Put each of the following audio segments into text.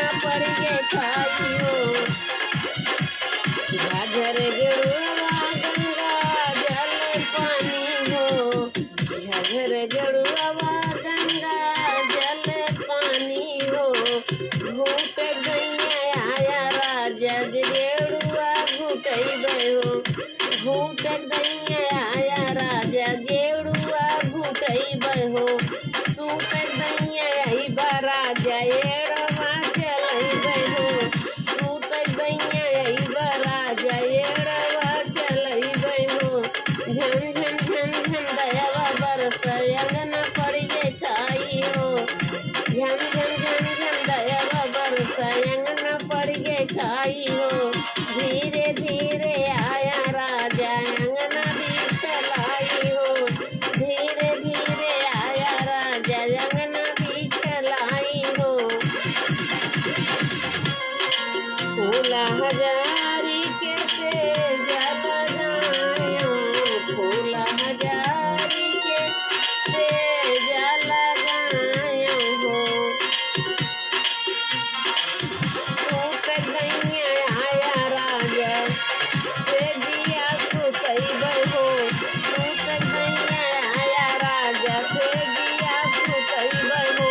अंगना पड़ गे खाई हो। झाझर गेरुआ गंगा जल पानी हो, झाझर गेरुआ गंगा जल पानी हो। घूट गैया आया राजा गेरुआ घुटैबै हो, घूट गैया आया राजा गेरुआ घुटैबै हो। सूप गैया अइबा राजा एड़वा चलैबै हो, सूप गैया अइबा राजा एड़वा चलैबै हो। झन झन झन झन दयावा बरस अंगना पड़ गे खाई हो, झन झन झन झन दयावा बरस अंगना पड़ गे खाई हो। धीरे धीरे आया राजा अंगना बिछलाई हो, धीरे धीरे आया राजा अंगना बिछलाई हो। फूला हजारी के से जल गायो, फूला हजारी के से जल गायो हो। सूत गैया आया राजा से दिया सुतैबै हो, सूत गैया आया राजा से दिया सुतैबै हो।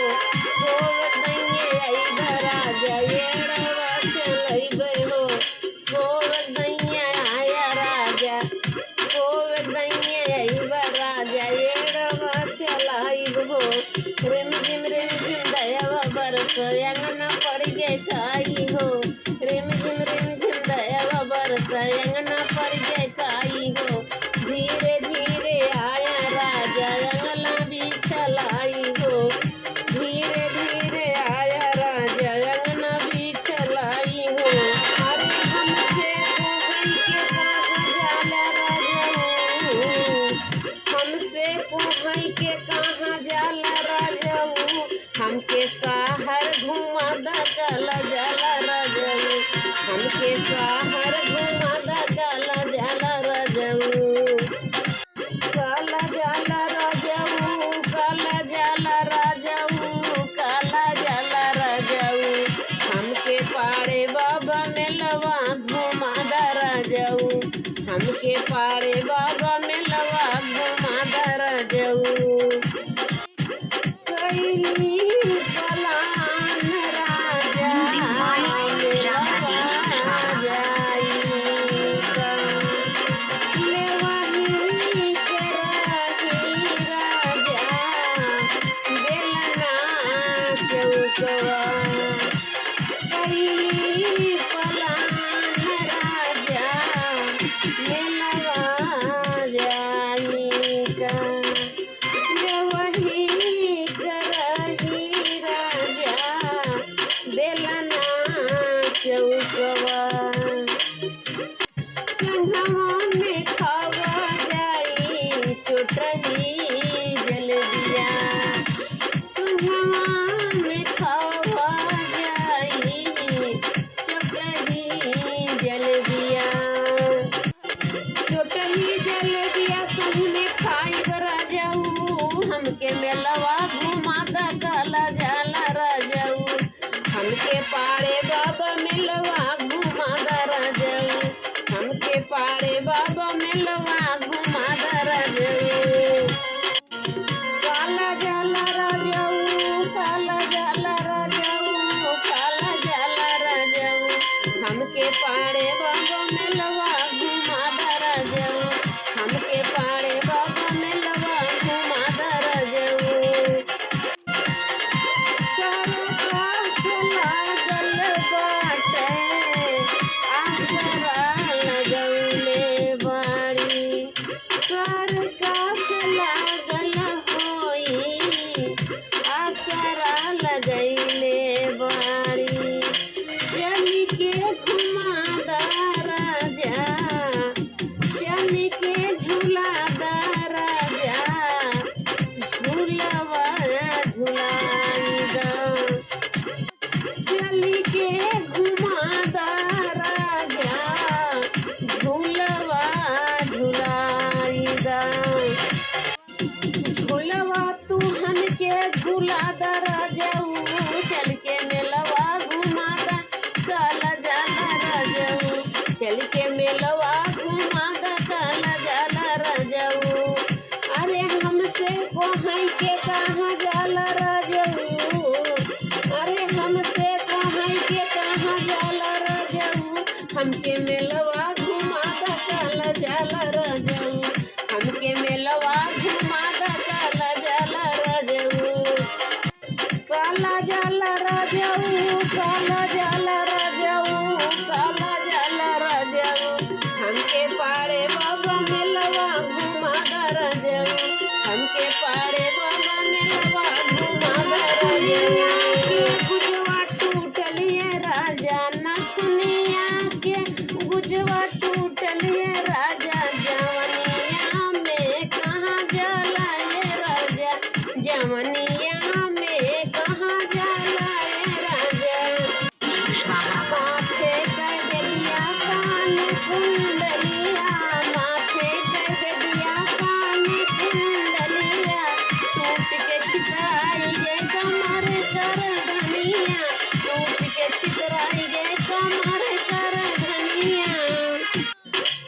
सोव गैया अइबा राजा एड़वा चलैबै हो, सोव गैया आया राजा, सोव गैया अइबा राजा एड़वा चलाइब हो। रिम झिम दयावा बरस अंगना पड़ गे खाई हो, रिम झिम दयावा बरस अंगना पड़ गे खाई हो। धीरे धीरे आया राजा अंगना बिछलाई हो, धीरे धीरे आया राजा अंगना बिछलाई हो। अरे हमसे कोहई के कहाँ जाला राजाऊ, हमसे कोहई के कहाँ जाला राजाऊ। हमके साहर घुमा दकल जाला राजाऊ, हमके साहर घुमा दकल जाला राजाऊ। काला जाला राजाऊ, काला जाला राजाऊ, काला जाला राजाऊ। हमके पाड़े बाबा मेलवा घुमा दा राजाऊ, हमके पाड़े बाबा मेलवा घुमा दा राजाऊ। कैली पलान राजा मेलवा जाई का, लेवाही करही राजा बेलना चौकवा। कैली पलान राजा मेलवा जाई का, लेवाही करही राजा बेलना चौकवा। संघवा में खावा जाई चोटही जलेबिया, संघवा में खावा जाई चोटही जलेबिया। चोटही जलेबिया संग में खाई राजाऊ, हमके मेलवा घुमा दकला जाला राजाऊ। हमके पाड़े बाबा मेलवा घुमा दा राजाऊ, हमके पाड़े बाबा मेलवा घुमा दा राजाऊ। काला जाला राजाऊ, काला जाला राजाऊ, काला जाला राजाऊ। हमके पाड़े बाबा मेलवा घुमा दा राजाऊ, हमके पाड़े बाबा मेलवा घुमा दा राजाऊ। सरकस लागल बाटे आसरा लगौले बाड़ी, सरकस लागल होई आसरा लगैले बाड़ी। चल के घुमा दा राजा, चल के झूला दा राजा, झूलवा झुलाई दा। चल के घुमा दा राजा, झूलवा झुलाई दा। झूलवा तू हमके झूला दा राजाऊ, चल के मेलवा घुमा चल के मेलवा घुमा द काला जाला राजाऊ। अरे हमसे कोहाई के कहाँ जाला राजाऊ, अरे हमसे कोहाई के कहाँ जाला राजाऊ। हमके मेलवा घुमा द काला जाला राजाऊ, हमके मेलवा घुमा द काला जाला राजाऊ। काला जाला राजाऊ, काला जाला राजाऊ, काला जाला राजाऊ। हमके पाड़े बाबा मेलवा घुमा द राजाऊ, हमके पाड़े बाबा मेलवा घुमा द राजाऊ। के गुजवा टूटलिए राजा नथुनिया के, गुजवा टूटलिए राजा जवनिया में कहाँ जाला ये राजा, जवनिया में कहाँ जाला ये राजा। माथे कर दिया कान कुंडलिया, माथे कर दिया कान कुंडलिया। टूट के छितराई गे कमर कर धनिया, टूट के छितराई गे कमर कर धनिया।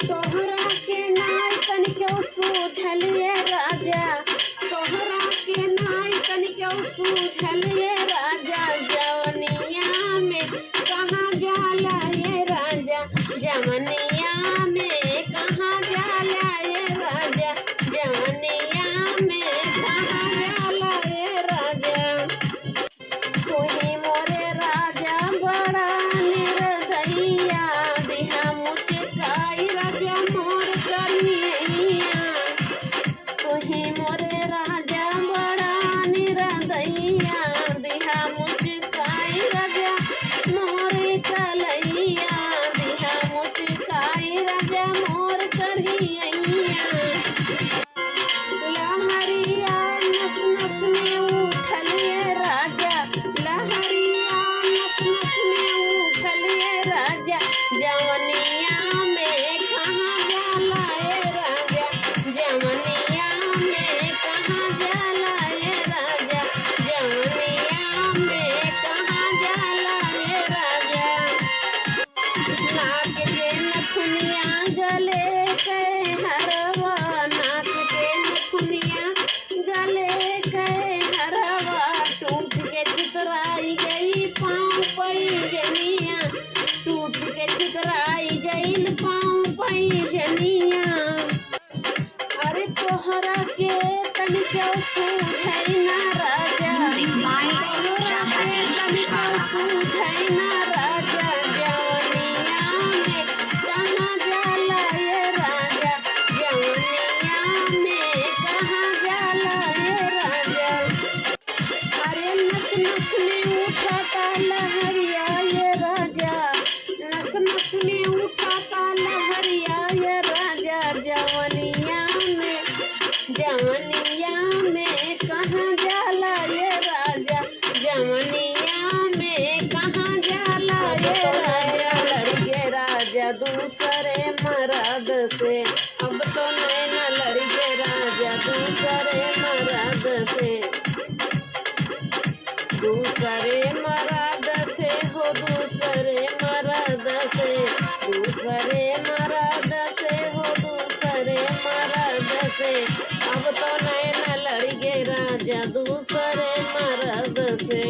तोहरा के नाय तनिको सूझलिए राजा, तोहरा के नाय तनिको सूझलिए राजा। जवनिया में कहाँ जाला ये राजा, जवनिया में कहाँ जाला ये राजा, जवनिया में कहाँ जाला ये राजा। तुही मोरे राजा बड़ा निर्दयिया, दिहा मुचकाई राजा मोर करिया। तुही मोरे राजा बड़ा निर्दयिया, दिहा मुचकाई राजा मोर कलैया, दिहा मुचकाई राजा मोर करिया। लहरिया नस नस में उठलिए राजा, लहरिया नस नस में उठलिए राजा। जवनिया में कहाँ जाला ये राजा, जवनिया में कहाँ जाला ये राजा, जवनिया में कहाँ जाला ये राजा। नाक के नथुनिया गले के हरवा, नाक के नथुनिया गले के हरवा। टूट के छितराई गई पाँव पैजनिया, टूट के छितराई गई पाँव पैजनिया। अरे तोहरा के तनिको सूझै ना राजा, तोहरा के तनिको सूझै ना राजा। जवनिया में कहाँ जाला ये राजा, जवनिया में कहाँ जाला ये राजा। अरे नस नस में उठाता लहरिया ये राजा, नस नस में उठाता लहरिया ये राजा। जवनिया में, जवनिया में कहाँ जाला ये राजा, जवनिया में कहाँ जाला ये राजा। लड़के राजा दूसरे मर्द से, अब तो नैना लड़के राजा दूसरे मर्द से, दूसरे मर्द से हो, दूसरे मर्द से, दूसरे मर्द से हो, दूसरे मर्द से। अब तो नैना लड़ गे राजा दूसरे मर्द से।